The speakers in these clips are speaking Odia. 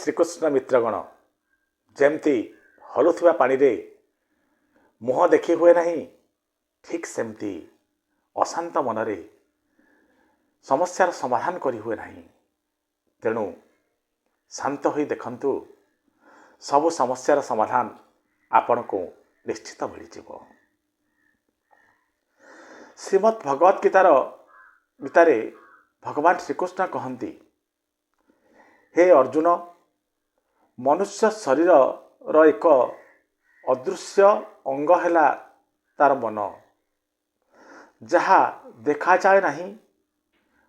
ଶ୍ରୀକୃଷ୍ଣ ମିତ୍ରଗଣ, ଯେମିତି ହଲୁଥିବା ପାଣିରେ ମୁହଁ ଦେଖି ହୁଏ ନାହିଁ, ଠିକ୍ ସେମିତି ଅଶାନ୍ତ ମନରେ ସମସ୍ୟାର ସମାଧାନ କରି ହୁଏ ନାହିଁ। ତେଣୁ ଶାନ୍ତ ହୋଇ ଦେଖନ୍ତୁ, ସବୁ ସମସ୍ୟାର ସମାଧାନ ଆପଣଙ୍କୁ ନିଶ୍ଚିତ ମିଳିଯିବ। ଶ୍ରୀମଦ୍ ଭଗବତ ଗୀତାରେ ଭଗବାନ ଶ୍ରୀକୃଷ୍ଣ କହନ୍ତି, ହେ ଅର୍ଜୁନ, ମନୁଷ୍ୟ ଶରୀରର ଏକ ଅଦୃଶ୍ୟ ଅଙ୍ଗ ହେଲା ତାର ମନ, ଯାହା ଦେଖାଯାଏ ନାହିଁ,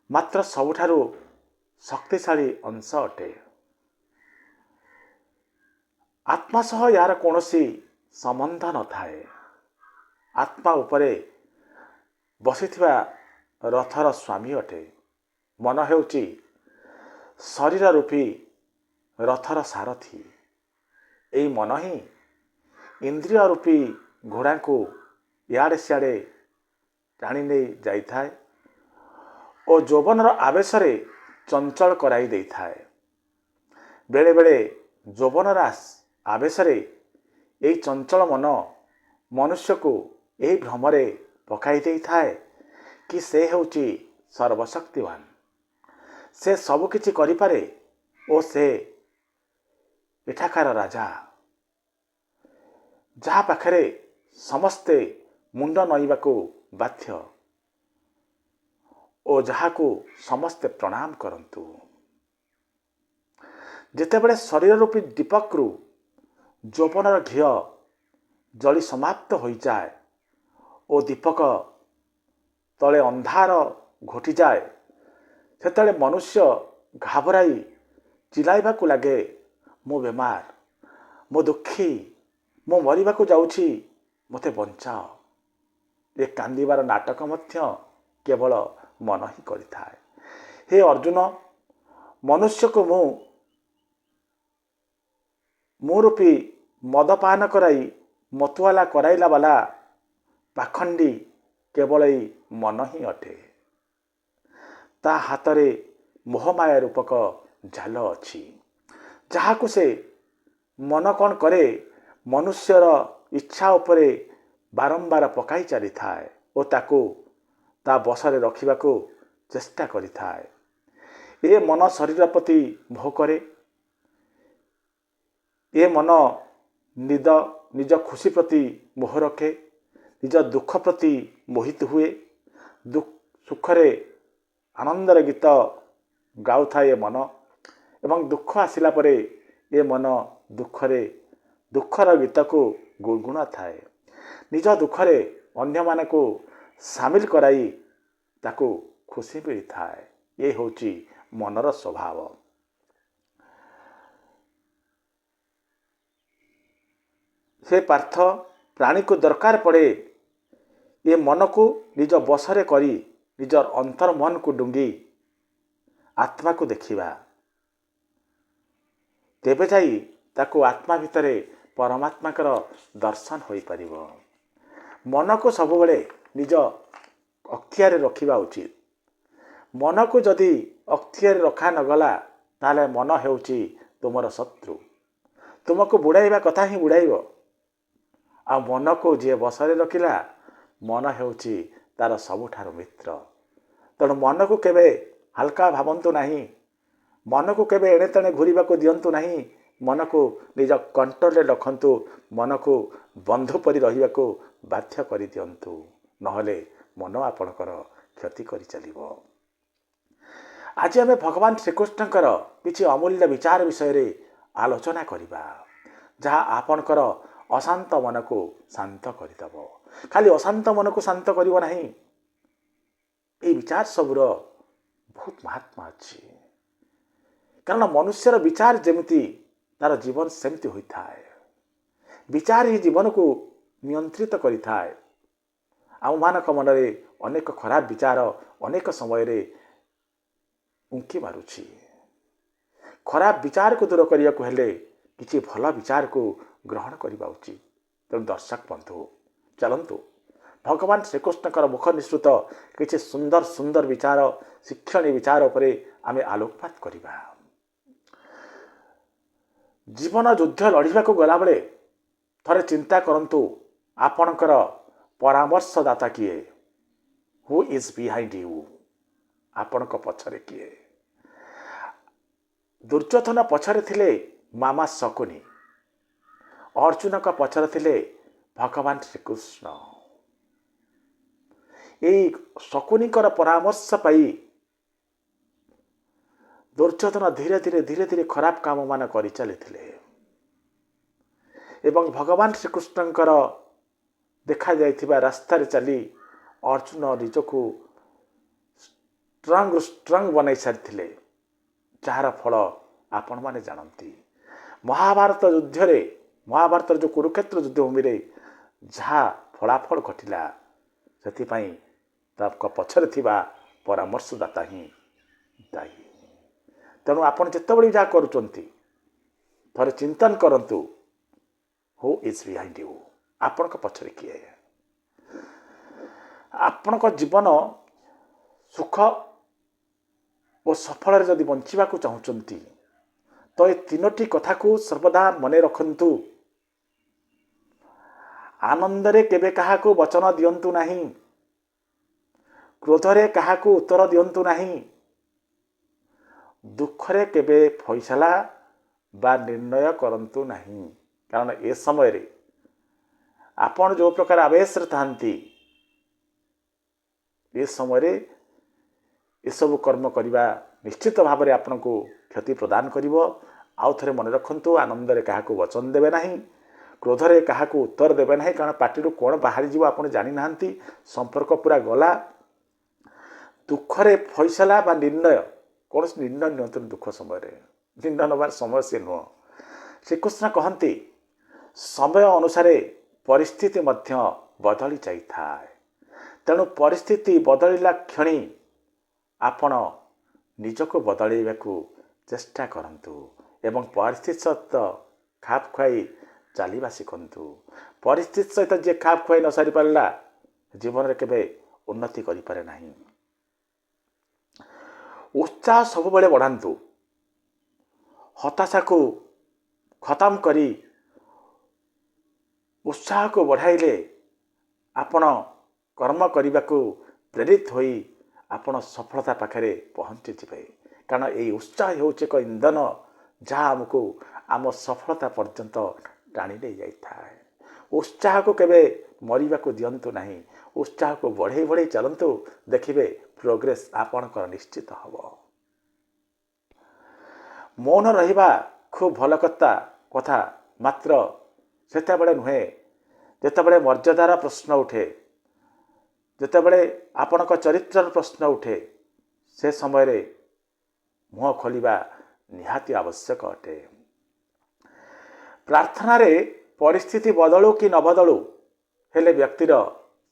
ମାତ୍ର ସବୁଠାରୁ ଶକ୍ତିଶାଳୀ ଅଂଶ ଅଟେ। ଆତ୍ମା ସହ ଏହାର କୌଣସି ସମ୍ବନ୍ଧ ନଥାଏ। ଆତ୍ମା ଉପରେ ବସିଥିବା ରଥର ସ୍ୱାମୀ ଅଟେ। ମନ ହେଉଛି ଶରୀର ରୂପୀ ରଥର ସାରଥୀ। ଏହି ମନ ହିଁ ଇନ୍ଦ୍ରିୟ ରୂପୀ ଘୋଡ଼ାଙ୍କୁ ଇଆଡ଼େ ସିଆଡ଼େ ଟାଣି ନେଇ ଯାଇଥାଏ ଓ ଯୌବନର ଆବେଶରେ ଚଞ୍ଚଳ କରାଇ ଦେଇଥାଏ। ବେଳେବେଳେ ଯୌବନର ଆବେଶରେ ଏହି ଚଞ୍ଚଳ ମନ ମନୁଷ୍ୟକୁ ଏହି ଭ୍ରମରେ ପକାଇ ଦେଇଥାଏ କି ସେ ହେଉଛି ସର୍ବଶକ୍ତିବାନ, ସେ ସବୁକିଛି କରିପାରେ ଓ ସେ ଏଠାକାର ରାଜା, ଯାହା ପାଖରେ ସମସ୍ତେ ମୁଣ୍ଡ ନଇବାକୁ ବାଧ୍ୟ ଓ ଯାହାକୁ ସମସ୍ତେ ପ୍ରଣାମ କରନ୍ତୁ। ଯେତେବେଳେ ଶରୀର ରୂପୀ ଦୀପକରୁ ଯୌବନର ଘିଅ ଜଳି ସମାପ୍ତ ହୋଇଯାଏ ଓ ଦୀପକ ତଳେ ଅନ୍ଧାର ଘୋଟିଯାଏ, ସେତେବେଳେ ମନୁଷ୍ୟ ଘାବରାଇ ଚିଲାଇବାକୁ ଲାଗେ, ମୁଁ ବେମାର, ମୁଁ ଦୁଃଖୀ, ମୁଁ ମରିବାକୁ ଯାଉଛି, ମୋତେ ବଞ୍ଚାଅ। ଏ କାନ୍ଦିବାର ନାଟକ ମଧ୍ୟ କେବଳ ମନ ହିଁ କରିଥାଏ। ହେ ଅର୍ଜୁନ, ମନୁଷ୍ୟକୁ ମୁଁ ରୂପୀ ମଦପାନ କରାଇ ମତୁଆଲା କରାଇଲା ବାଲା ପାଖଣ୍ଡି କେବଳ ଏଇ ମନ ହିଁ ଅଟେ। ତା ହାତରେ ମୋହମାୟା ରୂପକ ଜାଲ ଅଛି, ଯାହାକୁ ସେ ମନ କ'ଣ କରେ, ମନୁଷ୍ୟର ଇଚ୍ଛା ଉପରେ ବାରମ୍ବାର ପକାଇ ଚାଲିଥାଏ ଓ ତାକୁ ତା ବଶରେ ରଖିବାକୁ ଚେଷ୍ଟା କରିଥାଏ। ଏ ମନ ଶରୀର ପ୍ରତି ମୋହ କରେ। ଏ ମନ ନିଜ ଖୁସି ପ୍ରତି ମୋହ ରଖେ, ନିଜ ଦୁଃଖ ପ୍ରତି ମୋହିତ ହୁଏ। ସୁଖରେ ଆନନ୍ଦର ଗୀତ ଗାଉଥାଏ ଏ ମନ, ଏବଂ ଦୁଃଖ ଆସିଲା ପରେ ଏ ମନ ଦୁଃଖର ଗୀତକୁ ଗୁଣଗୁଣା ଥାଏ। ନିଜ ଦୁଃଖରେ ଅନ୍ୟମାନଙ୍କୁ ସାମିଲ କରାଇ ତାକୁ ଖୁସି ମିଳିଥାଏ। ଏ ହେଉଛି ମନର ସ୍ୱଭାବ। ସେ ପାର୍ଥ ପ୍ରାଣୀକୁ ଦରକାର ପଡ଼େ ଏ ମନକୁ ନିଜ ବଶରେ କରି ନିଜର ଅନ୍ତର ମନକୁ ଡୁଙ୍ଗି ଆତ୍ମାକୁ ଦେଖିବା, ତେବେ ଯାଇ ତାକୁ ଆତ୍ମା ଭିତରେ ପରମାତ୍ମାଙ୍କର ଦର୍ଶନ ହୋଇପାରିବ। ମନକୁ ସବୁବେଳେ ନିଜ ଅକ୍ତିଆରରେ ରଖିବା ଉଚିତ। ମନକୁ ଯଦି ଅକ୍ତିଆରରେ ରଖା ନଗଲା, ତାହେଲେ ମନ ହେଉଛି ତୁମର ଶତ୍ରୁ। ତୁମକୁ ବୁଡ଼ାଇବା କଥା ହିଁ ବୁଡ଼ାଇବ। ଆଉ ମନକୁ ଯିଏ ବଶରେ ରଖିଲା, ମନ ହେଉଛି ତାର ସବୁଠାରୁ ମିତ୍ର। ତେଣୁ ମନକୁ କେବେ ହାଲକା ଭାବନ୍ତୁ ନାହିଁ, ମନକୁ କେବେ ଏଣେ ତେଣେ ଘୂରିବାକୁ ଦିଅନ୍ତୁ ନାହିଁ। ମନକୁ ନିଜ କଣ୍ଟ୍ରୋଲରେ ରଖନ୍ତୁ। ମନକୁ ବନ୍ଧୁ ପରି ରହିବାକୁ ବାଧ୍ୟ କରିଦିଅନ୍ତୁ, ନହେଲେ ମନ ଆପଣଙ୍କର କ୍ଷତି କରି ଚାଲିବ। ଆଜି ଆମେ ଭଗବାନ ଶ୍ରୀକୃଷ୍ଣଙ୍କର କିଛି ଅମୂଲ୍ୟ ବିଚାର ବିଷୟରେ ଆଲୋଚନା କରିବା, ଯାହା ଆପଣଙ୍କର ଅଶାନ୍ତ ମନକୁ ଶାନ୍ତ କରିଦେବ। ଖାଲି ଅଶାନ୍ତ ମନକୁ ଶାନ୍ତ କରିବ ନାହିଁ, এই ବିଚାର ସବୁର ବହୁତ ମହାତ୍ମା ଅଛି। କାରଣ ମନୁଷ୍ୟର ବିଚାର ଯେମିତି ତାର ଜୀବନ ସେମିତି ହୋଇଥାଏ। ବିଚାର ହିଁ ଜୀବନକୁ ନିୟନ୍ତ୍ରିତ କରିଥାଏ। ଆମମାନଙ୍କ ମନରେ ଅନେକ ଖରାପ ବିଚାର ଅନେକ ସମୟରେ ଉଙ୍କି ମାରୁଛି। ଖରାପ ବିଚାରକୁ ଦୂର କରିବାକୁ ହେଲେ କିଛି ଭଲ ବିଚାରକୁ ଗ୍ରହଣ କରିବା ଉଚିତ। ତେଣୁ ଦର୍ଶକ ବନ୍ଧୁ, ଚାଲନ୍ତୁ ଭଗବାନ ଶ୍ରୀକୃଷ୍ଣଙ୍କର ମୁଖ ନିସୃତ କିଛି ସୁନ୍ଦର ବିଚାର, ଶିକ୍ଷଣୀୟ ବିଚାର ଉପରେ ଆମେ ଆଲୋକପାତ କରିବା। ଜୀବନ ଯୁଦ୍ଧ ଲଢ଼ିବାକୁ ଗଲାବେଳେ ଥରେ ଚିନ୍ତା କରନ୍ତୁ ଆପଣଙ୍କର ପରାମର୍ଶଦାତା କିଏ? Who is behind you? ଆପଣଙ୍କ ପଛରେ କିଏ? ଦୁର୍ଯ୍ୟୋଧନ ପଛରେ ଥିଲେ ମାମା ଶକୁନି, ଅର୍ଜୁନଙ୍କ ପଛରେ ଥିଲେ ଭଗବାନ ଶ୍ରୀକୃଷ୍ଣ। ଏଇ ଶକୁନିଙ୍କର ପରାମର୍ଶ ପାଇ ଦୁର୍ଯ୍ୟୋଧନ ଧୀରେ ଧୀରେ ଖରାପ କାମ ମାନ କରି ଚାଲିଥିଲେ ଏବଂ ଭଗବାନ ଶ୍ରୀକୃଷ୍ଣଙ୍କର ଦେଖାଯାଇଥିବା ରାସ୍ତାରେ ଚାଲି ଅର୍ଜୁନ ନିଜକୁ ଷ୍ଟ୍ରଙ୍ଗ ବନାଇ ସାରିଥିଲେ, ଯାହାର ଫଳ ଆପଣମାନେ ଜାଣନ୍ତି। ମହାଭାରତର ଯେଉଁ କୁରୁକ୍ଷେତ୍ର ଯୁଦ୍ଧଭୂମିରେ ଯାହା ଫଳାଫଳ ଘଟିଲା, ସେଥିପାଇଁ ତାଙ୍କ ପଛରେ ଥିବା ପରାମର୍ଶଦାତା ହିଁ ଦାୟୀ। ତେଣୁ ଆପଣ ଯେତେବେଳେ ଯାହା କରୁଛନ୍ତି ଥରେ ଚିନ୍ତନ କରନ୍ତୁ, ହୁ ଇଜ୍ ବିହାଇଣ୍ଡ ୟୁ? ଆପଣଙ୍କ ପଛରେ କିଏ? ଆପଣଙ୍କ ଜୀବନ ସୁଖ ଓ ସଫଳରେ ଯଦି ବଞ୍ଚିବାକୁ ଚାହୁଁଛନ୍ତି ତ ଏ ତିନୋଟି କଥାକୁ ସର୍ବଦା ମନେ ରଖନ୍ତୁ। ଆନନ୍ଦରେ କେବେ କାହାକୁ ବଚନ ଦିଅନ୍ତୁ ନାହିଁ, କ୍ରୋଧରେ କାହାକୁ ଉତ୍ତର ଦିଅନ୍ତୁ ନାହିଁ, ଦୁଃଖରେ କେବେ ଫଇସଲା ବା ନିର୍ଣ୍ଣୟ କରନ୍ତୁ ନାହିଁ। କାରଣ ଏ ସମୟରେ ଆପଣ ଯେଉଁ ପ୍ରକାର ଆବେଶରେ ଥାନ୍ତି, ଏ ସମୟରେ ଏସବୁ କର୍ମ କରିବା ନିଶ୍ଚିତ ଭାବରେ ଆପଣଙ୍କୁ କ୍ଷତି ପ୍ରଦାନ କରିବ। ଆଉ ଥରେ ମନେ ରଖନ୍ତୁ, ଆନନ୍ଦରେ କାହାକୁ ବଚନ ଦେବେ ନାହିଁ, କ୍ରୋଧରେ କାହାକୁ ଉତ୍ତର ଦେବେ ନାହିଁ, କାରଣ ପାଟିରୁ କ'ଣ ବାହାରିଯିବ ଆପଣ ଜାଣିନାହାନ୍ତି, ସମ୍ପର୍କ ପୁରା ଗଲା। ଦୁଃଖରେ ଫଇସଲା ବା ନିର୍ଣ୍ଣୟ, କୌଣସି ନିର୍ଣ୍ଣୟ ନିଅନ୍ତୁନି ଦୁଃଖ ସମୟରେ, ନିର୍ଣ୍ଣୟ ନେବାର ସମୟ ସେ ନୁହଁ। ଶ୍ରୀକୃଷ୍ଣ କହନ୍ତି ସମୟ ଅନୁସାରେ ପରିସ୍ଥିତି ମଧ୍ୟ ବଦଳି ଯାଇଥାଏ। ତେଣୁ ପରିସ୍ଥିତି ବଦଳିଲା କ୍ଷଣି ଆପଣ ନିଜକୁ ବଦଳାଇବାକୁ ଚେଷ୍ଟା କରନ୍ତୁ ଏବଂ ପରିସ୍ଥିତି ସହିତ ଖାପ ଖୁଆଇ ଚାଲିବା ଶିଖନ୍ତୁ। ପରିସ୍ଥିତି ସହିତ ଯିଏ ଖାପ ଖୁଆଇ ନ ସାରିପାରିଲା ଜୀବନରେ କେବେ ଉନ୍ନତି କରିପାରେ ନାହିଁ। ଉତ୍ସାହ ସବୁବେଳେ ବଢ଼ାନ୍ତୁ। ହତାଶାକୁ ଖତମ କରି ଉତ୍ସାହକୁ ବଢ଼ାଇଲେ ଆପଣ କର୍ମ କରିବାକୁ ପ୍ରେରିତ ହୋଇ ଆପଣ ସଫଳତା ପାଖରେ ପହଞ୍ଚିଯିବେ। କାରଣ ଏହି ଉତ୍ସାହ ହେଉଛି ଏକ ଇନ୍ଧନ, ଯାହା ଆମକୁ ଆମ ସଫଳତା ପର୍ଯ୍ୟନ୍ତ ଟାଣି ନେଇଯାଇଥାଏ। ଉତ୍ସାହକୁ କେବେ ମରିବାକୁ ଦିଅନ୍ତୁ ନାହିଁ, ଉତ୍ସାହକୁ ବଢ଼େଇ ଚାଲନ୍ତୁ, ଦେଖିବେ ପ୍ରୋଗ୍ରେସ ଆପଣଙ୍କର ନିଶ୍ଚିତ ହେବ। ମୌନ ରହିବା ଖୁବ୍ ଭଲ କଥା, ମାତ୍ର ସେତେବେଳେ ନୁହେଁ ଯେତେବେଳେ ମର୍ଯ୍ୟାଦାର ପ୍ରଶ୍ନ ଉଠେ, ଯେତେବେଳେ ଆପଣଙ୍କ ଚରିତ୍ରର ପ୍ରଶ୍ନ ଉଠେ, ସେ ସମୟରେ ମୁହଁ ଖୋଲିବା ନିହାତି ଆବଶ୍ୟକ ଅଟେ। ପ୍ରାର୍ଥନାରେ ପରିସ୍ଥିତି ବଦଳୁ କି ନ ବଦଳୁ, ହେଲେ ବ୍ୟକ୍ତିର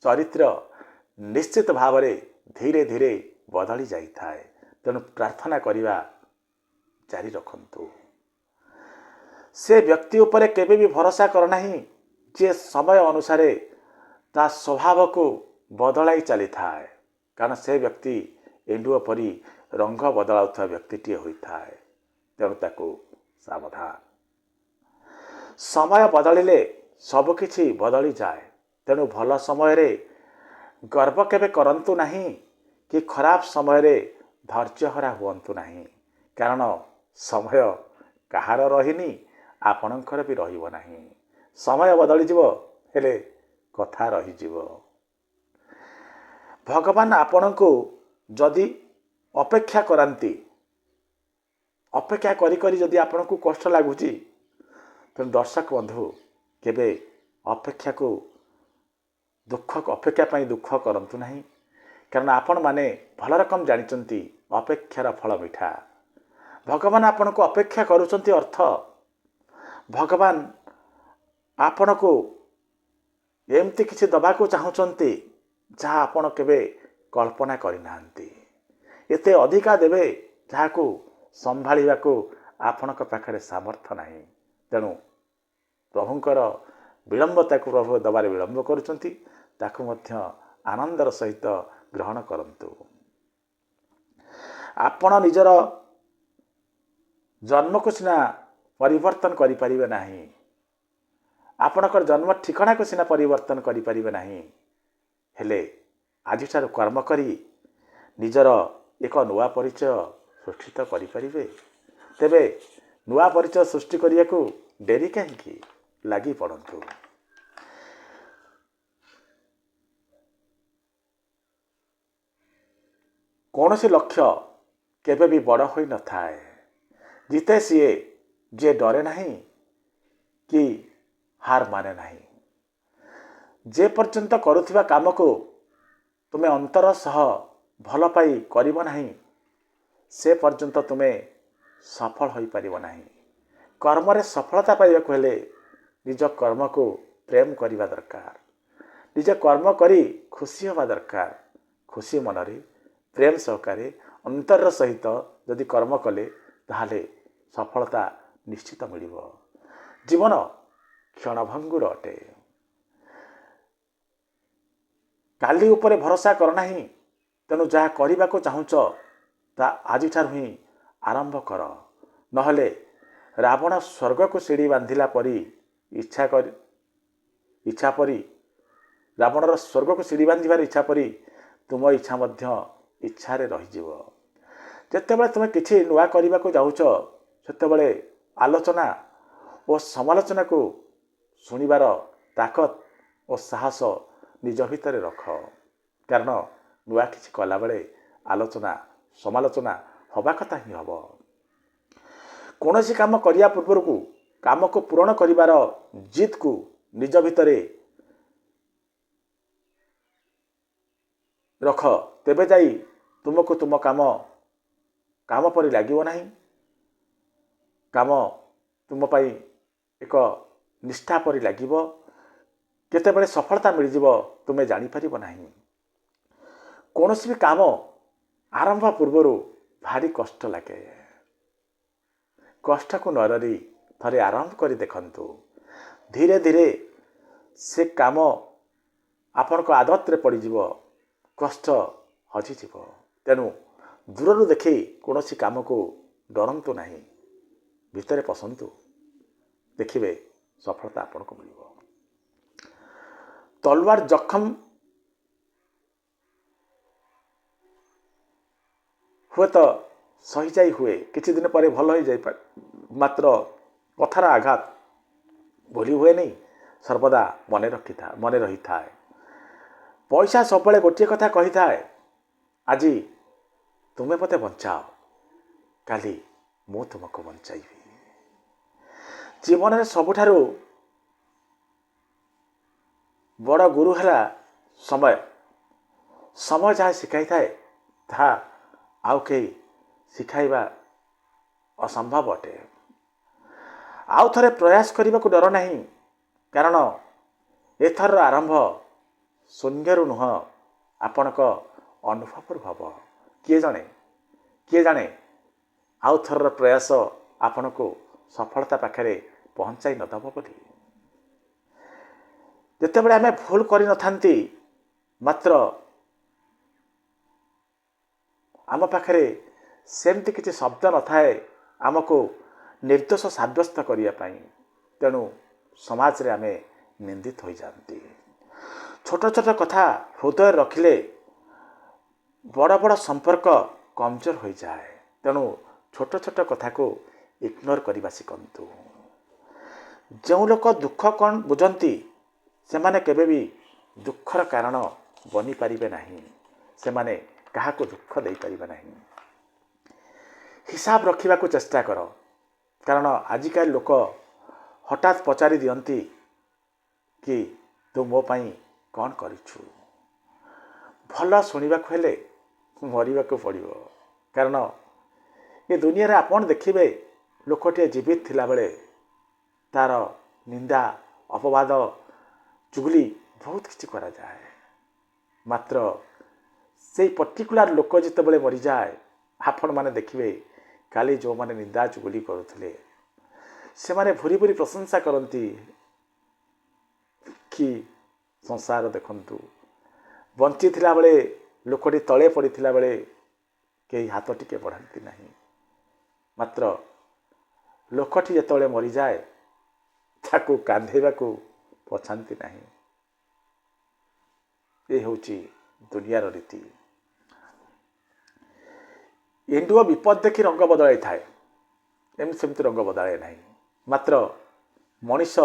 ଚରିତ୍ର ନିଶ୍ଚିତ ଭାବରେ ଧୀରେ ବଦଳି ଯାଇଥାଏ। ତେଣୁ ପ୍ରାର୍ଥନା କରିବା ଜାରି ରଖନ୍ତୁ। ସେ ବ୍ୟକ୍ତି ଉପରେ କେବେ ବି ଭରସା କର ନାହିଁ ଯିଏ ସମୟ ଅନୁସାରେ ତା ସ୍ୱଭାବକୁ ବଦଳାଇ ଚାଲିଥାଏ, କାରଣ ସେ ବ୍ୟକ୍ତି ଏଣ୍ଡୁଅ ପରି ରଙ୍ଗ ବଦଳାଉଥିବା ବ୍ୟକ୍ତିଟିଏ ହୋଇଥାଏ। ତେଣୁ ତାକୁ ସାବଧାନ। ସମୟ ବଦଳିଲେ ସବୁକିଛି ବଦଳିଯାଏ। ତେଣୁ ଭଲ ସମୟରେ ଗର୍ବ କେବେ କରନ୍ତୁ ନାହିଁ କି ଖରାପ ସମୟରେ ଧୈର୍ଯ୍ୟହରା ହୁଅନ୍ତୁ ନାହିଁ, କାରଣ ସମୟ କାହାର ରହିନି, ଆପଣଙ୍କର ବି ରହିବ ନାହିଁ। ସମୟ ବଦଳିଯିବ, ହେଲେ କଥା ରହିଯିବ। ଭଗବାନ ଆପଣଙ୍କୁ ଯଦି ଅପେକ୍ଷା କରାନ୍ତି, ଅପେକ୍ଷା କରି ଯଦି ଆପଣଙ୍କୁ କଷ୍ଟ ଲାଗୁଛି, ତେଣୁ ଦର୍ଶକ ବନ୍ଧୁ କେବେ ଅପେକ୍ଷା ପାଇଁ ଦୁଃଖ କରନ୍ତୁ ନାହିଁ। କାରଣ ଆପଣମାନେ ଭଲ ରକମ ଜାଣିଛନ୍ତି ଅପେକ୍ଷାର ଫଳ ମିଠା। ଭଗବାନ ଆପଣଙ୍କୁ ଅପେକ୍ଷା କରୁଛନ୍ତି ଅର୍ଥ ଭଗବାନ ଆପଣଙ୍କୁ ଏମିତି କିଛି ଦେବାକୁ ଚାହୁଁଛନ୍ତି ଯାହା ଆପଣ କେବେ କଳ୍ପନା କରିନାହାନ୍ତି। ଏତେ ଅଧିକା ଦେବେ ଯାହାକୁ ସମ୍ଭାଳିବାକୁ ଆପଣଙ୍କ ପାଖରେ ସାମର୍ଥ୍ୟ ନାହିଁ। ତେଣୁ ପ୍ରଭୁଙ୍କର ବିଳମ୍ବତାକୁ ପ୍ରଭୁ ଦେବାରେ ବିଳମ୍ବ କରୁଛନ୍ତି, ତାକୁ ମଧ୍ୟ ଆନନ୍ଦର ସହିତ ଗ୍ରହଣ କରନ୍ତୁ। ଆପଣ ନିଜର ଜନ୍ମକୁ ସିନା परिवर्तन करिपारिबे नाही। आपणकर जन्म ठिकाना को सिना परिवर्तन करिपारिबे नाही, हेले आजिठारु कर्म करी निजर एक नुआ परिचय सृष्टि करिपारिबे। तेबे नुआ परिचय सृष्टि करियाकू डेरी काहींकी, लागि पड़ंतु। कौनसी लक्ष्य केबे भी बड़ होई न थाए। जीते सीए जे डरे नहीं कि हार माने नहीं। जे पर्यंत करुथिबा काम को तुमे अंतर सह भल पाई करिबो नहीं, से पर्यंत तुमे सफल होई परिबो नहीं। कर्म रे सफलता पाइबाकू हेले निज कर्म को प्रेम करिबा दरकार। निज कर्म करी खुशी होबा दरकार। खुशी मनरे प्रेम सहकारे अंतर सहित जदि कर्म कले ताहले सफलता निश्चित मिलिबो। जीवन क्षणभंगुर अटे। काली उपरे भरोसा कर नहीं, तेणु जहाँ करने को चाहूच ता आज ही आरंभ कर, नहले रावण स्वर्ग को सीढ़ी बांधिला परी इच्छा परी रावणर स्वर्ग को सीढ़ी बांधिबार इच्छा परी तुम इच्छा मध्य इच्छा रे रहिजिव। जेतेबेले तुम किछि नुआ करने को जाउच सेतेबेले आलोचना और समालोचना को सुनिबार ताकत और साहस निज भितर रख। कारण नुआ किछि कला बेले आलोचना समालोचना हवा कथा ही हब। कौनसी काम करिया पूर्व को काम को पूरण करिबार जिद को निज भितरे रख, तेबे जाई तुमको तुम काम परि लागिवो नहीं। काम तुम पाई एक निष्ठा परि लागिवो। केतेबेले सफलता मिल जिवो तुमे जानी परिबो नहीं। कौनसी भी काम आरंभ पूर्व भारी कष्ट लगे। कष्ट को नररी थरे आरंभ करी देखंतु। धीरे धीरे से काम आपण को आदत रे पड़ी जिवो, कष्ट हजि जिवो। तेणु दूररू देखी कौनसी काम को डरंतु नहीं, भितरे पसंतु, देखिबे सफलता आपण को मिलिबो। तलवार जखम हुए तो सही जाई हुए, किछि दिन पर भल हो जाए, मात्र कथार आघात भूली हुए नहीं, सर्वदा मन रही थाए। पैसा सब गोटे कथा कही थाए, आज तुम्हें मते बंचाओ, काली मु तुमको बंचाइबी। जीवन में सबुठारु बड़ गुरु है समय। समय जहाँ शिखाई थाए ता आउ कई शिखाइबा असंभव अटे। आउ थरे प्रयास करने को डर नहीं, कारण एथर आरंभ शून्यरू नुह, आपण को अनुभव हब। किए जाने आउ थर प्रयास आपण को सफलता पाखरे पहुंचाई नदब बोली। जितेबाला आम भूल कर नथांती, मात्र आम पाखरे सेमती किसी शब्द न थाए आमको निर्दोष साब्यस्त करने। तेणु समाज रे आमे निंदित हो जाती। छोट छोट कथा हृदय रखिले बड़ बड़ संपर्क कमजोर हो जाए। तेणु छोट छोट कथा को इग्नोर करने शिखंतु। जो लोक दुख कौन बुझंती से माने केबे भी दुखर कारण बनी पारिबे नहीं। से माने कहा को दुख दे पारिबे नहीं। हिसाब रखिबा को चेष्टा कर, कारण आजिकल लोक हठात पचारि दियंती कि तू मो पाई कौन करिछु। भल शुणा हेले मरवा को पड़ो। कारण ये दुनिया रे आपण देखिबे लोकटे जीवित थिला बेले तार निंदा अपवाद चुगली बहुत किसी करा जाए। मात्र से पर्टिकुलर लोक जितेबाला मरी जाए, आपण माने देखिबे काली जो माने निंदा चुगली करुथिले से माने भूरी भूरी प्रशंसा करती कि संसार देखंतु बंची थिला बेले लोकटी तले पड़ीथिला बेले कई हाथ टिके बढ़ाती नहीं। मात्र ଲୋକଟି ଯେତେବେଳେ ମରିଯାଏ ତାକୁ କାନ୍ଧେଇବାକୁ ପଛାନ୍ତି ନାହିଁ। ଏ ହେଉଛି ଦୁନିଆର ରୀତି। ଏଣ୍ଡୁଅ ବିପଦ ଦେଖି ରଙ୍ଗ ବଦଳାଇଥାଏ, ଏମିତି ସେମିତି ରଙ୍ଗ ବଦଳାଏ ନାହିଁ। ମାତ୍ର ମଣିଷ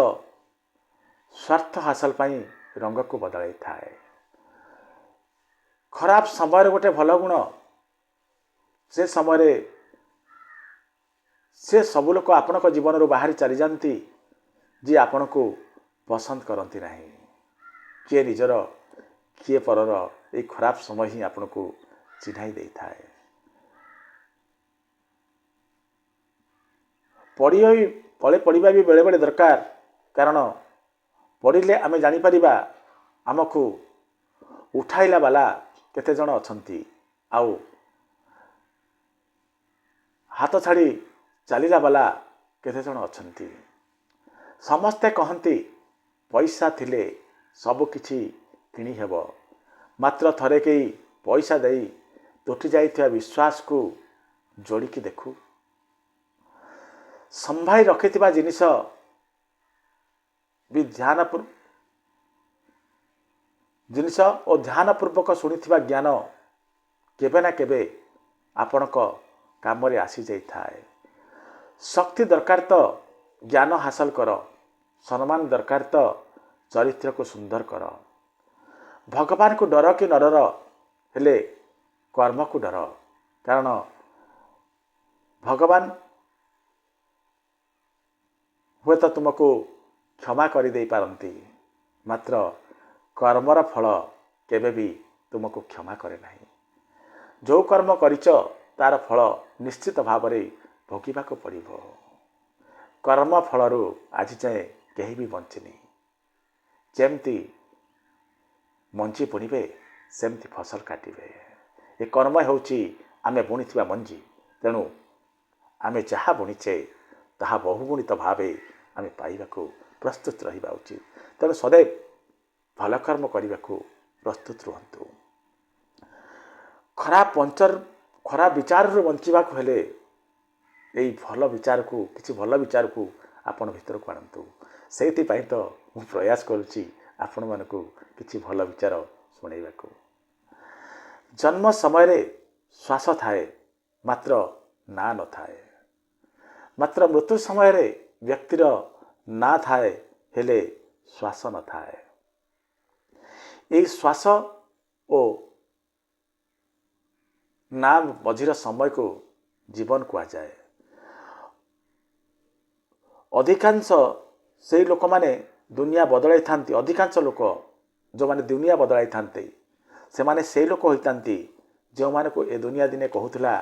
ସ୍ୱାର୍ଥ ହାସଲ ପାଇଁ ରଙ୍ଗକୁ ବଦଳାଇଥାଏ। ଖରାପ ସମୟରେ ଗୋଟେ ଭଲ ଗୁଣ, ସେ ସମୟରେ ସେ ସବୁ ଲୋକ ଆପଣଙ୍କ ଜୀବନରୁ ବାହାରି ଚାଲିଯାଆନ୍ତି ଯିଏ ଆପଣଙ୍କୁ ପସନ୍ଦ କରନ୍ତି ନାହିଁ। କିଏ ନିଜର କିଏ ପରର, ଏଇ ଖରାପ ସମୟ ହିଁ ଆପଣଙ୍କୁ ଚିହ୍ନାଇ ଦେଇଥାଏ। ତଳେ ପଡ଼ିବା ବି ବେଳେବେଳେ ଦରକାର, କାରଣ ପଡ଼ିଲେ ଆମେ ଜାଣିପାରିବା ଆମକୁ ଉଠାଇଲା ବାଲା କେତେଜଣ ଅଛନ୍ତି, ଆଉ ହାତ ଛାଡ଼ି ଚାଲିଲା ବାଲା କେତେଜଣ ଅଛନ୍ତି। ସମସ୍ତେ କହନ୍ତି ପଇସା ଥିଲେ ସବୁ କିଛି କିଣି ହେବ, ମାତ୍ର ଥରେ କେହି ପଇସା ଦେଇ ତୁଟି ଯାଇଥିବା ବିଶ୍ୱାସକୁ ଯୋଡ଼ିକି ଦେଖୁ। ସମ୍ଭାଳି ରଖିଥିବା ଜିନିଷ ବି ଓ ଧ୍ୟାନପୂର୍ବକ ଶୁଣିଥିବା ଜ୍ଞାନ କେବେ ନା କେବେ ଆପଣଙ୍କ କାମରେ ଆସିଯାଇଥାଏ। ଶକ୍ତି ଦରକାର ତ ଜ୍ଞାନ ହାସଲ କର, ସମ୍ମାନ ଦରକାର ତ ଚରିତ୍ରକୁ ସୁନ୍ଦର କର। ଭଗବାନଙ୍କୁ ଡର କି ନ ଡର, ହେଲେ କର୍ମକୁ ଡର, କାରଣ ଭଗବାନ ହୁଏତ ତୁମକୁ କ୍ଷମା କରିଦେଇପାରନ୍ତି, ମାତ୍ର କର୍ମର ଫଳ କେବେ ବି ତୁମକୁ କ୍ଷମା କରେ ନାହିଁ। ଯେଉଁ କର୍ମ କରିଛ ତାର ଫଳ ନିଶ୍ଚିତ ଭାବରେ ଭୋଗିବାକୁ ପଡ଼ିବ। କର୍ମ ଫଳରୁ ଆଜି ଯାଏଁ କେହି ବି ବଞ୍ଚିନି। ଯେମିତି ମଞ୍ଜି ବୁଣିବେ ସେମିତି ଫସଲ କାଟିବେ। ଏ କର୍ମ ହେଉଛି ଆମେ ବୁଣିଥିବା ମଞ୍ଜି, ତେଣୁ ଆମେ ଯାହା ବୁଣିଛେ ତାହା ବହୁଗୁଣିତ ଭାବେ ଆମେ ପାଇବାକୁ ପ୍ରସ୍ତୁତ ରହିବା ଉଚିତ। ତେଣୁ ସदैବ ଭଲ କର୍ମ କରିବାକୁ ପ୍ରସ୍ତୁତ ରୁହନ୍ତୁ। ଖରାପ ବିଚାରରୁ ବଞ୍ଚିବାକୁ ହେଲେ ଏଇ କିଛି ଭଲ ବିଚାରକୁ ଆପଣ ଭିତରକୁ ଆଣନ୍ତୁ। ସେଇଥିପାଇଁ ତ ମୁଁ ପ୍ରୟାସ କରୁଛି ଆପଣମାନଙ୍କୁ କିଛି ଭଲ ବିଚାର ଶୁଣାଇବାକୁ। ଜନ୍ମ ସମୟରେ ଶ୍ୱାସ ଥାଏ, ମାତ୍ର ନାଁ ନଥାଏ। ମାତ୍ର ମୃତ୍ୟୁ ସମୟରେ ବ୍ୟକ୍ତିର ନାଁ ଥାଏ, ହେଲେ ଶ୍ୱାସ ନଥାଏ। ଏଇ ଶ୍ୱାସ ଓ ନାଁ ମଝିର ସମୟକୁ ଜୀବନ କୁହାଯାଏ। ଅଧିକାଂଶ ସେଇ ଲୋକମାନେ ଦୁନିଆ ବଦଳାଇଥାନ୍ତି। ଅଧିକାଂଶ ଲୋକ ଯେଉଁମାନେ ଦୁନିଆ ବଦଳାଇଥାନ୍ତି ସେମାନେ ସେଇ ଲୋକ ହୋଇଥାନ୍ତି ଯେଉଁମାନଙ୍କୁ ଏ ଦୁନିଆ ଦିନେ କହୁଥିଲା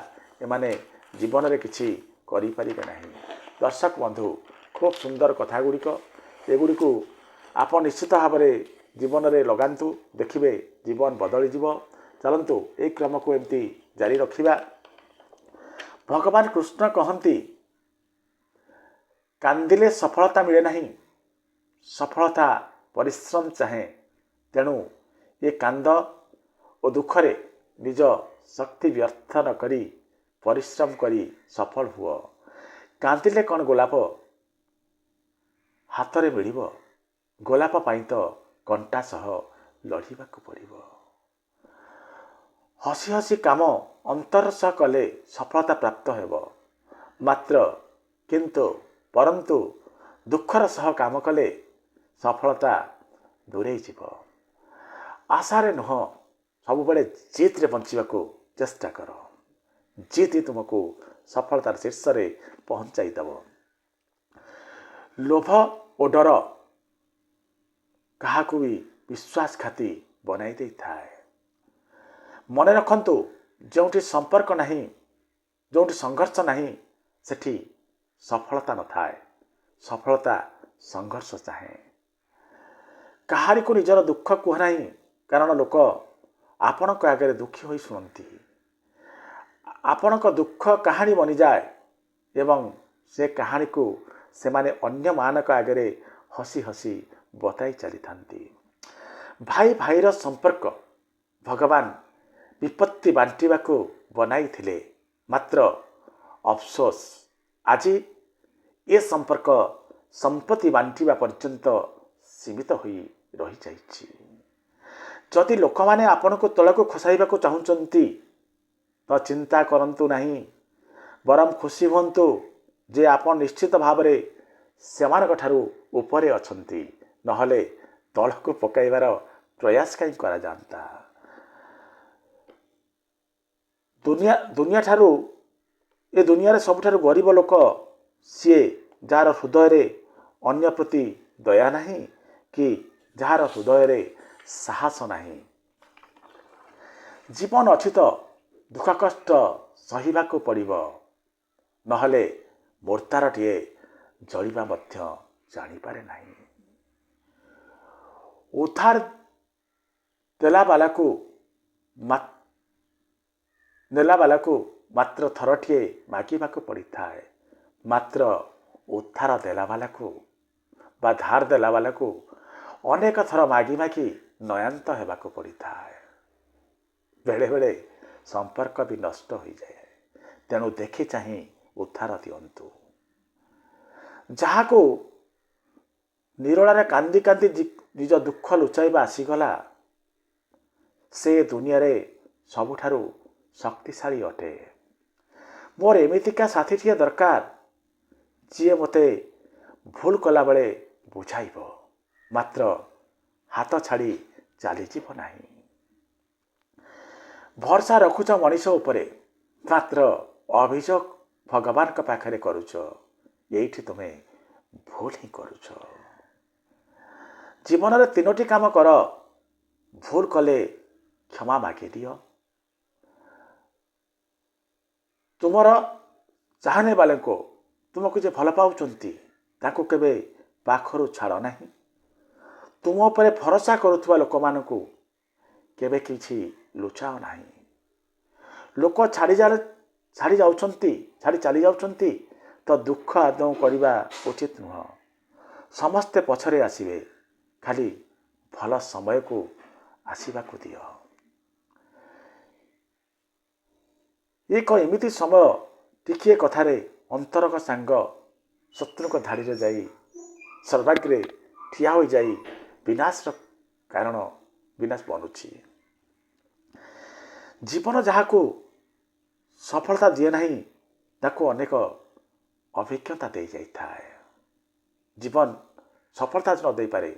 ଏମାନେ ଜୀବନରେ କିଛି କରିପାରିବେ ନାହିଁ। ଦର୍ଶକ ବନ୍ଧୁ, ଖୁବ୍ ସୁନ୍ଦର କଥା ଗୁଡ଼ିକ, ଏଗୁଡ଼ିକୁ ଆପଣ ନିଶ୍ଚିତ ଭାବରେ ଜୀବନରେ ଲଗାନ୍ତୁ, ଦେଖିବେ ଜୀବନ ବଦଳିଯିବ। ଚାଲନ୍ତୁ ଏଇ କ୍ରମକୁ ଏମିତି ଜାରି ରଖିବା। ଭଗବାନ କୃଷ୍ଣ କହନ୍ତି, କାନ୍ଦିଲେ ସଫଳତା ମିଳେ ନାହିଁ, ସଫଳତା ପରିଶ୍ରମ ଚାହେଁ। ତେଣୁ ଏ କାନ୍ଦ ଓ ଦୁଃଖରେ ନିଜ ଶକ୍ତି ବ୍ୟର୍ଥ ନ କରି ପରିଶ୍ରମ କରି ସଫଳ ହୁଅ। କାନ୍ଦିଲେ କ'ଣ ଗୋଲାପ ହାତରେ ମିଳିବ? ଗୋଲାପ ପାଇଁ ତ କଣ୍ଟା ସହ ଲଢ଼ିବାକୁ ପଡ଼ିବ। ହସି ହସି କାମ ଅନ୍ତର ସହ କଲେ ସଫଳତା ପ୍ରାପ୍ତ ହେବ, ପରନ୍ତୁ ଦୁଃଖର ସହ କାମ କଲେ ସଫଳତା ଦୂରେଇ ଯିବ। ଆଶାରେ ନୁହଁ, ସବୁବେଳେ ଜିତରେ ବଞ୍ଚିବାକୁ ଚେଷ୍ଟା କର। ଜିତ ତୁମକୁ ସଫଳତାର ଶୀର୍ଷରେ ପହଞ୍ଚାଇ ଦେବ। ଲୋଭ ଓ ଡର କାହାକୁ ବି ବିଶ୍ୱାସଘାତୀ ବନାଇ ଦେଇଥାଏ। ମନେ ରଖନ୍ତୁ, ଯେଉଁଠି ସମ୍ପର୍କ ନାହିଁ, ଯେଉଁଠି ସଂଘର୍ଷ ନାହିଁ, ସେଠି ସଫଳତା ନଥାଏ। ସଫଳତା ସଂଘର୍ଷ ଚାହେଁ। କାହାରିକୁ ନିଜର ଦୁଃଖ କୁହ ନାହିଁ, କାରଣ ଲୋକ ଆପଣଙ୍କ ଆଗରେ ଦୁଃଖୀ ହୋଇ ଶୁଣନ୍ତି। ଆପଣଙ୍କ ଦୁଃଖ କାହାଣୀ ବନିଯାଏ ଏବଂ ସେ କାହାଣୀକୁ ସେମାନେ ଅନ୍ୟମାନଙ୍କ ଆଗରେ ହସି ହସି ବତାଇ ଚାଲିଥାନ୍ତି। ଭାଇ ଭାଇର ସମ୍ପର୍କ ଭଗବାନ ବିପତ୍ତି ବାଣ୍ଟିବାକୁ ବନାଇଥିଲେ, ମାତ୍ର ଅଫସୋସ ଆଜି ଏ ସମ୍ପର୍କ ସମ୍ପତ୍ତି ବାଣ୍ଟିବା ପର୍ଯ୍ୟନ୍ତ ସୀମିତ ହୋଇ ରହିଯାଇଛି। ଯଦି ଲୋକମାନେ ଆପଣଙ୍କୁ ତଳକୁ ଖସାଇବାକୁ ଚାହୁଁଛନ୍ତି ତ ଚିନ୍ତା କରନ୍ତୁ ନାହିଁ, ବରଂ ଖୁସି ହୁଅନ୍ତୁ ଯେ ଆପଣ ନିଶ୍ଚିତ ଭାବରେ ସେମାନଙ୍କ ଠାରୁ ଉପରେ ଅଛନ୍ତି। ନହେଲେ ତଳକୁ ପକାଇବାର ପ୍ରୟାସ କାହିଁ କରାଯାଆନ୍ତା। ଏ ଦୁନିଆରେ ସବୁଠାରୁ ଗରିବ ଲୋକ ସିଏ ଯାହାର ହୃଦୟରେ ଅନ୍ୟ ପ୍ରତି ଦୟା ନାହିଁ କି ଯାହାର ହୃଦୟରେ ସାହସ ନାହିଁ। ଜୀବନ ଅଛି ତ ଦୁଃଖ କଷ୍ଟ ସହିବାକୁ ପଡ଼ିବ, ନହେଲେ ମୋର୍ତାରଟିଏ ଜଳିବା ମଧ୍ୟ ଜାଣିପାରେ ନାହିଁ। ଉଦ୍ଧାର ନେଲାବାଲାକୁ ମାତ୍ର ଥରଟିଏ ମାଗିବାକୁ ପଡ଼ିଥାଏ, ମାତ୍ର ଉଦ୍ଧାର ଦେଲାବାଲାକୁ ବା ଧାର ଦେଲାବାଲାକୁ ଅନେକ ଥର ମାଗି ନୟାନ୍ତ ହେବାକୁ ପଡ଼ିଥାଏ। ବେଳେବେଳେ ସମ୍ପର୍କ ବି ନଷ୍ଟ ହୋଇଯାଏ। ତେଣୁ ଦେଖି ଚାହିଁ ଉଦ୍ଧାର ଦିଅନ୍ତୁ। ଯାହାକୁ ନିରୋଳାରେ କାନ୍ଦି କାନ୍ଦି ନିଜ ଦୁଃଖ ଲୁଚାଇବା ଆସିଗଲା, ସେ ଦୁନିଆରେ ସବୁଠାରୁ ଶକ୍ତିଶାଳୀ ଅଟେ। ମୋର ଏମିତିକା ସାଥୀଟିଏ ଦରକାର ଯିଏ ମୋତେ ଭୁଲ କଲାବେଳେ ବୁଝାଇବ, ମାତ୍ର ହାତ ଛାଡ଼ି ଚାଲିଯିବ ନାହିଁ। ଭରସା ରଖୁଛ ମଣିଷ ଉପରେ, ମାତ୍ର ଅଭିଯୋଗ ଭଗବାନଙ୍କ ପାଖରେ କରୁଛ। ଏଇଠି ତୁମେ ଭୁଲ ହିଁ କରୁଛ। ଜୀବନରେ 3ଟି କାମ କର। ଭୁଲ କଲେ କ୍ଷମା ମାଗିଦିଅ। ତୁମର ଚାହାଁନେ ବାଲାଙ୍କୁ, ତୁମକୁ ଯେ ଭଲ ପାଉଛନ୍ତି ତାଙ୍କୁ କେବେ ପାଖରୁ ଛାଡ଼ ନାହିଁ। ତୁମ ଉପରେ ଭରସା କରୁଥିବା ଲୋକମାନଙ୍କୁ କେବେ କିଛି ଲୁଚାଅ ନାହିଁ। ଲୋକ ଛାଡ଼ି ଚାଲି ଯାଉଛନ୍ତି ତ ଦୁଃଖ ଆଦୌ କରିବା ଉଚିତ ନୁହଁ। ସମସ୍ତେ ପଛରେ ଆସିବେ, ଖାଲି ଭଲ ସମୟକୁ ଆସିବାକୁ ଦିଅ। ଏକ ଏମିତି ସମୟ, ଟିକିଏ କଥାରେ ଅନ୍ତରଙ୍ଗ ସାଙ୍ଗ ଶତ୍ରୁଙ୍କ ଧାଡ଼ିରେ ଯାଇ ସର୍ବାଗ୍ରେ ଠିଆ ହୋଇଯାଇ ବିନାଶ ବନୁଛି। ଜୀବନ ଯାହାକୁ ସଫଳତା ଦିଏ ନାହିଁ ତାକୁ ଅନେକ ଅଭିଜ୍ଞତା ଦେଇଯାଇଥାଏ। ଜୀବନ ସଫଳତା ନ ଦେଇପାରେ,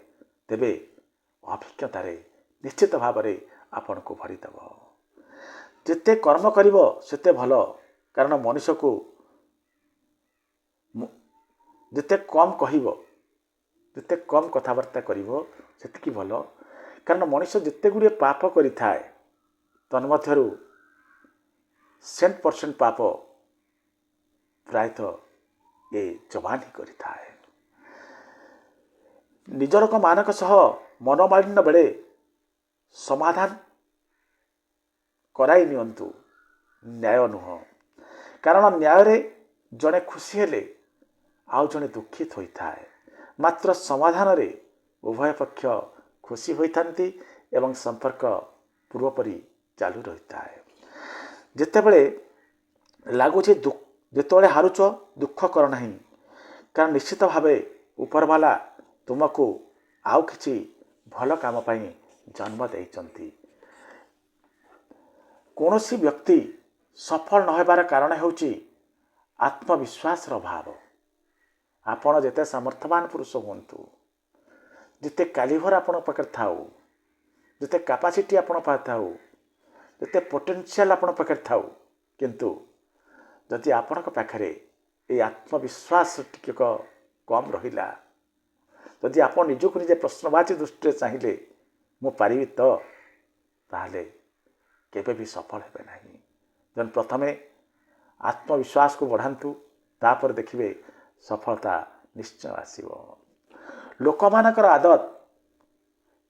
ତେବେ ଅଭିଜ୍ଞତାରେ ନିଶ୍ଚିତ ଭାବରେ ଆପଣଙ୍କୁ ଭରିଦେବ। ଯେତେ କର୍ମ କରିବ ସେତେ ଭଲ, କାରଣ ମଣିଷକୁ ଯେତେ କମ୍ କହିବ, ଯେତେ କମ୍ କଥାବାର୍ତ୍ତା କରିବ ସେତିକି ଭଲ। କାରଣ ମଣିଷ ଯେତେ ଗୁଡ଼ିଏ ପାପ କରିଥାଏ, ତନ୍ମଧ୍ୟରୁ 100% ପାପ ପ୍ରାୟତଃ ଏ ଜବାନ ହିଁ କରିଥାଏ। ନିଜ ଲୋକମାନଙ୍କ ସହ ମନୋମାଳିନ୍ୟ ବେଳେ ସମାଧାନ କରାଇ ନିଅନ୍ତୁ, ନ୍ୟାୟ ନୁହଁ। କାରଣ ନ୍ୟାୟରେ ଜଣେ ଖୁସି ହେଲେ ଆଉ ଜଣେ ଦୁଃଖିତ ହୋଇଥାଏ, ମାତ୍ର ସମାଧାନରେ ଉଭୟ ପକ୍ଷ ଖୁସି ହୋଇଥାନ୍ତି ଏବଂ ସମ୍ପର୍କ ପୂର୍ବପରି ଚାଲୁ ରହିଥାଏ। ଯେତେବେଳେ ଲାଗୁଛି ଯେତେବେଳେ ହାରୁଛ ଦୁଃଖ କର ନାହିଁ, କାରଣ ନିଶ୍ଚିତ ଭାବେ ଉପରବାଲା ତୁମକୁ ଆଉ କିଛି ଭଲ କାମ ପାଇଁ ଜନ୍ମ ଦେଇଛନ୍ତି। କୌଣସି ବ୍ୟକ୍ତି ସଫଳ ନ ହେବାର କାରଣ ହେଉଛି ଆତ୍ମବିଶ୍ୱାସର ଅଭାବ। ଆପଣ ଯେତେ ସାମର୍ଥ୍ୟବାନ ପୁରୁଷ ହୁଅନ୍ତୁ, ଯେତେ କାଲିଭର ଆପଣଙ୍କ ପାଖରେ ଥାଉ, ଯେତେ କାପାସିଟି ଆପଣଙ୍କ ପାଖରେ ଥାଉ, ଯେତେ ପୋଟେନ୍ସିଆଲ ଆପଣଙ୍କ ପାଖରେ ଥାଉ, କିନ୍ତୁ ଯଦି ଆପଣଙ୍କ ପାଖରେ ଏଇ ଆତ୍ମବିଶ୍ୱାସ ଟିକେ କମ୍ ରହିଲା, ଯଦି ଆପଣ ନିଜକୁ ନିଜେ ପ୍ରଶ୍ନବାଚୀ ଦୃଷ୍ଟିରେ ଚାହିଁଲେ ମୁଁ ପାରିବି ତ, ତାହେଲେ କେବେ ବି ସଫଳ ହେବେ ନାହିଁ। ତେଣୁ ପ୍ରଥମେ ଆତ୍ମବିଶ୍ୱାସକୁ ବଢ଼ାନ୍ତୁ, ତାପରେ ଦେଖିବେ ସଫଳତା ନିଶ୍ଚୟ ଆସିବ। ଲୋକମାନଙ୍କର ଆଦତ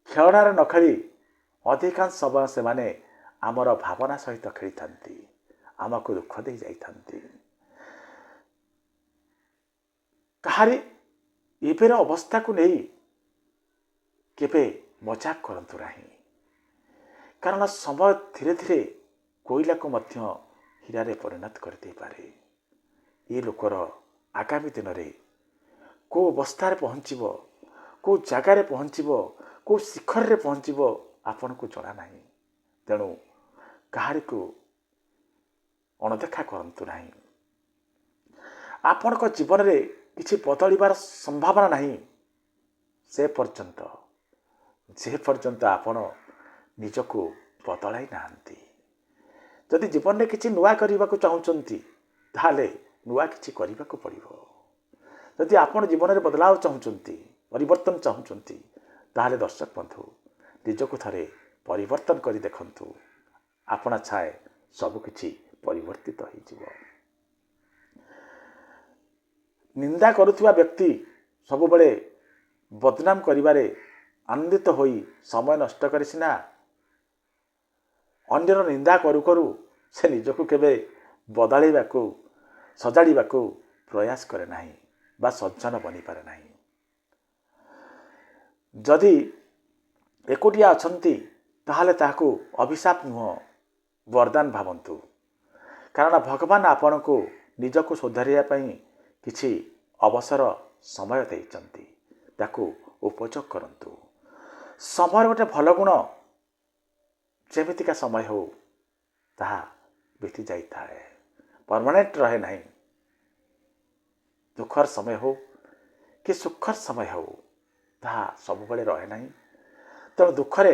ଖେଳଣାରେ ନ ଖେଳି ଅଧିକାଂଶ ସମୟ ସେମାନେ ଆମର ଭାବନା ସହିତ ଖେଳିଥାନ୍ତି, ଆମକୁ ଦୁଃଖ ଦେଇ ଯାଇଥାନ୍ତି। କାହାରି ଏବେର ଅବସ୍ଥାକୁ ନେଇ କେବେ ମଜାକ କରନ୍ତୁ ନାହିଁ, କାରଣ ସମୟ ଧୀରେ ଧୀରେ କୋଇଲାକୁ ମଧ୍ୟ ହୀରାରେ ପରିଣତ କରିଦେଇପାରେ। ଏ ଲୋକର ଆଗାମୀ ଦିନରେ କେଉଁ ଅବସ୍ଥାରେ ପହଞ୍ଚିବ, କେଉଁ ଜାଗାରେ ପହଞ୍ଚିବ, କେଉଁ ଶିଖରରେ ପହଞ୍ଚିବ ଆପଣଙ୍କୁ ଜଣା ନାହିଁ। ତେଣୁ କାହାରିକୁ ଅଣଦେଖା କରନ୍ତୁ ନାହିଁ। ଆପଣଙ୍କ ଜୀବନରେ କିଛି ବଦଳିବାର ସମ୍ଭାବନା ନାହିଁ ଯେ ପର୍ଯ୍ୟନ୍ତ ଆପଣ ନିଜକୁ ବଦଳାଇ ନାହାନ୍ତି। ଯଦି ଜୀବନରେ କିଛି ନୂଆ କରିବାକୁ ଚାହୁଁଛନ୍ତି ତାହେଲେ ନୂଆ କିଛି କରିବାକୁ ପଡ଼ିବ। ଯଦି ଆପଣ ଜୀବନରେ ବଦଳାव ଚାହୁଁଛନ୍ତି, ପରିବର୍ତ୍ତନ ଚାହୁଁଛନ୍ତି, ତାହେଲେ ଦର୍ଶକ ବନ୍ଧୁ ନିଜକୁ ଥରେ ପରିବର୍ତ୍ତନ କରି ଦେଖନ୍ତୁ। ଆପଣା ଛାଏ ସବୁକିଛି ପରିବର୍ତ୍ତିତ ହୋଇଯିବ। ନିନ୍ଦା କରୁଥିବା ବ୍ୟକ୍ତି ସବୁବେଳେ ବଦନାମ କରିବାରେ ଆନନ୍ଦିତ ହୋଇ ସମୟ ନଷ୍ଟ କରେ ସିନା, ଅନ୍ୟର ନିନ୍ଦା କରୁ କରୁ ସେ ନିଜକୁ କେବେ ବଦଳାଇବାକୁ ସଜାଡ଼ିବାକୁ ପ୍ରୟାସ କରେ ନାହିଁ ବା ସଜ୍ଜନ ବନିପାରେ ନାହିଁ। ଯଦି ଏକୁଟିଆ ଅଛନ୍ତି ତାହେଲେ ତାହାକୁ ଅଭିଶାପ ନୁହଁ ବରଦାନ ଭାବନ୍ତୁ। କାରଣ ଭଗବାନ ଆପଣଙ୍କୁ ନିଜକୁ ସୁଧାରିବା ପାଇଁ କିଛି ଅବସର ସମୟ ଦେଇଛନ୍ତି, ତାକୁ ଉପଯୋଗ କରନ୍ତୁ। ସମୟର ଗୋଟେ ଭଲ ଗୁଣ, ଯେମିତିକା ସମୟ ହେଉ ତାହା ବିତି ଯାଇଥାଏ, ପରମାନେଣ୍ଟ ରହେ ନାହିଁ। ଦୁଃଖର ସମୟ ହେଉ କି ସୁଖର ସମୟ ହେଉ ତାହା ସବୁବେଳେ ରହେ ନାହିଁ। ତେଣୁ ଦୁଃଖରେ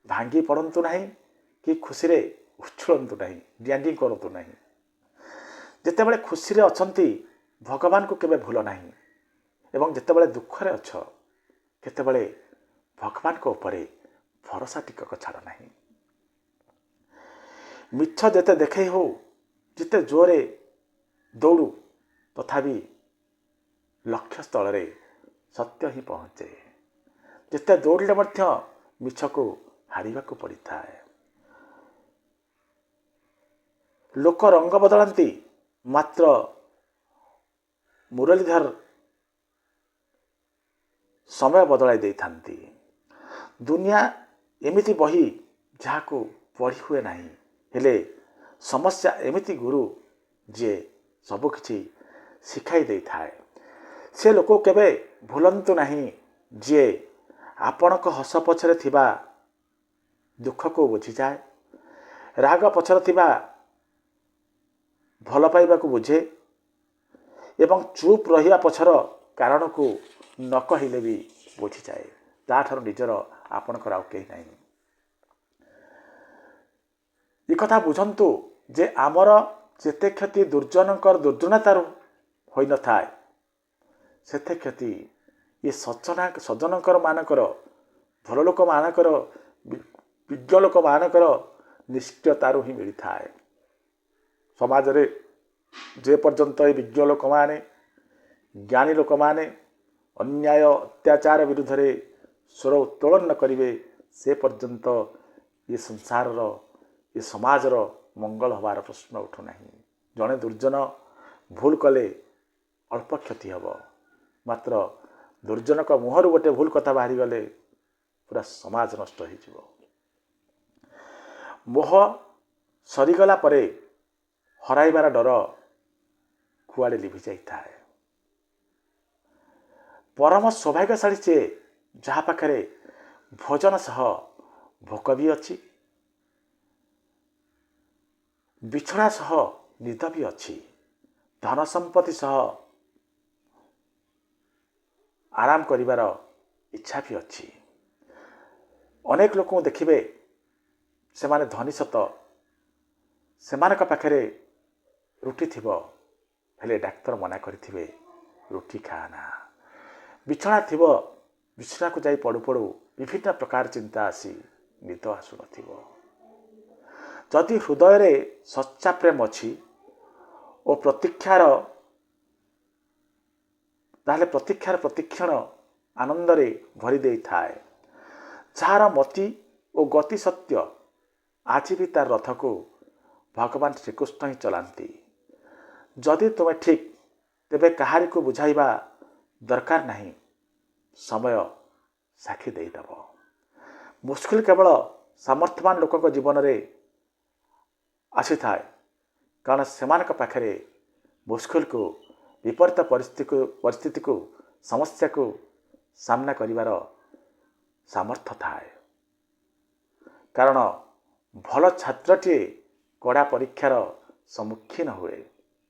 ଭାଙ୍ଗି ପଡ଼ନ୍ତୁ ନାହିଁ କି ଖୁସିରେ ଉଛୁଳନ୍ତୁ ନାହିଁ, ଡିଆଁ କରନ୍ତୁ ନାହିଁ। ଯେତେବେଳେ ଖୁସିରେ ଅଛନ୍ତି ଭଗବାନଙ୍କୁ କେବେ ଭୁଲ ନାହିଁ, ଏବଂ ଯେତେବେଳେ ଦୁଃଖରେ ଅଛ କେତେବେଳେ ଭଗବାନଙ୍କ ଉପରେ ଭରସା ଟିକକ ଛାଡ଼ ନାହିଁ। ମିଛ ଯେତେ ଦେଖେଇ ହଉ, ଯେତେ ଜୋରରେ ଦୌଡ଼ୁ, ତଥାପି ଲକ୍ଷ୍ୟସ୍ଥଳରେ ସତ୍ୟ ହିଁ ପହଞ୍ଚେ। ଯେତେ ଦୌଡ଼ିଲେ ମଧ୍ୟ ମିଛକୁ ହାରିବାକୁ ପଡ଼ିଥାଏ। ଲୋକ ରଙ୍ଗ ବଦଳାନ୍ତି, ମାତ୍ର ମୁରଲୀଧର ସମୟ ବଦଳାଇ ଦେଇଥାନ୍ତି। ଦୁନିଆ ଏମିତି ବହି ଯାହାକୁ ପଢ଼ି ହୁଏ ନାହିଁ, ହେଲେ ସମସ୍ୟା ଏମିତି ଗୁରୁ ଯିଏ ସବୁକିଛି ଶିଖାଇ ଦେଇଥାଏ। ସେ ଲୋକ କେବେ ଭୁଲନ୍ତୁ ନାହିଁ ଯିଏ ଆପଣଙ୍କ ହସ ପଛରେ ଥିବା ଦୁଃଖକୁ ବୁଝିଯାଏ, ରାଗ ପଛରେ ଥିବା ଭଲ ପାଇବାକୁ ବୁଝେ ଏବଂ ଚୁପ୍ ରହିବା ପଛର କାରଣକୁ ନ କହିଲେ ବି ବୁଝିଯାଏ। ତାଠାରୁ ନିଜର ଆପଣଙ୍କର ଆଉ କେହି ନାହିଁ। ଏକଥା ବୁଝନ୍ତୁ ଯେ ଆମର ଯେତେ କ୍ଷତି ଦୁର୍ଜନଙ୍କର ଦୁର୍ଜନତାରୁ ହୋଇନଥାଏ, ସେତେ କ୍ଷତି ଏ ସଜ୍ଜନଙ୍କର ମାନଙ୍କର, ଭଲ ଲୋକମାନଙ୍କର, ବିଜ୍ଞ ଲୋକମାନଙ୍କର ନିଷ୍କ୍ରିୟତାରୁ ହିଁ ମିଳିଥାଏ। ସମାଜରେ ଯେ ପର୍ଯ୍ୟନ୍ତ ଏ ବିଜ୍ଞ ଲୋକମାନେ, ଜ୍ଞାନୀ ଲୋକମାନେ ଅନ୍ୟାୟ ଅତ୍ୟାଚାର ବିରୁଦ୍ଧରେ ସ୍ୱର ଉତ୍ତୋଳନ ନ କରିବେ, ସେ ପର୍ଯ୍ୟନ୍ତ ଏ ସଂସାରର, ଏ ସମାଜର ମଙ୍ଗଳ ହେବାର ପ୍ରଶ୍ନ ଉଠୁନାହିଁ। ଜଣେ ଦୁର୍ଜନ ଭୁଲ କଲେ ଅଳ୍ପ କ୍ଷତି ହେବ, ମାତ୍ର ଦୁର୍ଜନଙ୍କ ମୁହଁରୁ ଗୋଟେ ଭୁଲ କଥା ବାହାରିଗଲେ ପୁରା ସମାଜ ନଷ୍ଟ ହୋଇଯିବ। ମୋହ ସରିଗଲା ପରେ ହରାଇବାର ଡର କୁଆଡ଼େ ଲିଭି ଯାଇଥାଏ। ପରମ ସୌଭାଗ୍ୟଶାଳୀ ସେ ଯାହା ପାଖରେ ଭୋଜନ ସହ ଭୋକ ବି ଅଛି, ବିଛଣା ସହ ନିଦ ବି ଅଛି, ଧନ ସମ୍ପତ୍ତି ସହ ଆରାମ କରିବାର ଇଚ୍ଛା ବି ଅଛି। ଅନେକ ଲୋକଙ୍କୁ ଦେଖିବେ, ସେମାନେ ଧନୀ ସତ, ସେମାନଙ୍କ ପାଖରେ ରୁଟି ଥିବ, ହେଲେ ଡାକ୍ତର ମନା କରିଥିବେ ରୁଟି ଖାଆନା। ବିଛଣା ଥିବ, ବିଛଣାକୁ ଯାଇ ପଡ଼ୁ ପଡ଼ୁ ବିଭିନ୍ନ ପ୍ରକାର ଚିନ୍ତା ଆସି ନିଦ ଆସୁନଥିବ। ଯଦି ହୃଦୟରେ ସଚ୍ଚା ପ୍ରେମ ଅଛି ଓ ତାହେଲେ ପ୍ରତୀକ୍ଷାର ପ୍ରତିକ୍ଷଣ ଆନନ୍ଦରେ ଭରି ଦେଇଥାଏ। ଯାହାର ମତି ଓ ଗତି ସତ୍ୟ, ଆଜି ବି ତାର ରଥକୁ ଭଗବାନ ଶ୍ରୀକୃଷ୍ଣ ହିଁ ଚଲାନ୍ତି। ଯଦି ତୁମେ ଠିକ୍, ତେବେ କାହାରିକୁ ବୁଝାଇବା ଦରକାର ନାହିଁ, ସମୟ ସାକ୍ଷୀ ଦେଇଦେବ। ମୁସ୍କିଲ କେବଳ ସାମର୍ଥ୍ୟବାନ ଲୋକଙ୍କ ଜୀବନରେ ଆସିଥାଏ, କାରଣ ସେମାନଙ୍କ ପାଖରେ ମୁସ୍କିଲକୁ, ବିପରୀତ ପରିସ୍ଥିତିକୁ ସମସ୍ୟାକୁ ସାମ୍ନା କରିବାର ସାମର୍ଥ୍ୟ ଥାଏ। କାରଣ ଭଲ ଛାତ୍ରଟିଏ କଡ଼ା ପରୀକ୍ଷାର ସମ୍ମୁଖୀନ ହୁଏ।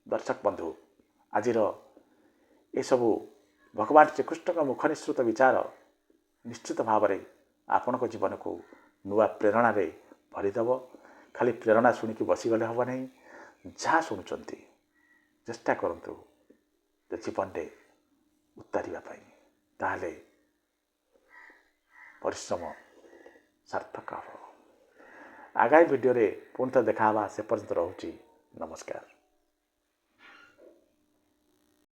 ଦର୍ଶକ ବନ୍ଧୁ, ଆଜିର ଏସବୁ ଭଗବାନ ଶ୍ରୀକୃଷ୍ଣଙ୍କ ମୁଖ ନିଃସୃତ ବିଚାର ନିଶ୍ଚିତ ଭାବରେ ଆପଣଙ୍କ ଜୀବନକୁ ନୂଆ ପ୍ରେରଣାରେ ଭରିଦେବ। ଖାଲି ପ୍ରେରଣା ଶୁଣିକି ବସିଗଲେ ହେବ ନାହିଁ, ଯାହା ଶୁଣୁଛନ୍ତି ଚେଷ୍ଟା କରନ୍ତୁ ଜୀବନରେ ଉତ୍ତାରିବା ପାଇଁ, ତାହେଲେ ପରିଶ୍ରମ ସାର୍ଥକ ହେବ। ଆଗାମୀ ଭିଡ଼ିଓରେ ପୁଣି ଥରେ ଦେଖା ହେବା। ସେ ପର୍ଯ୍ୟନ୍ତ ରହୁଛି, ନମସ୍କାର।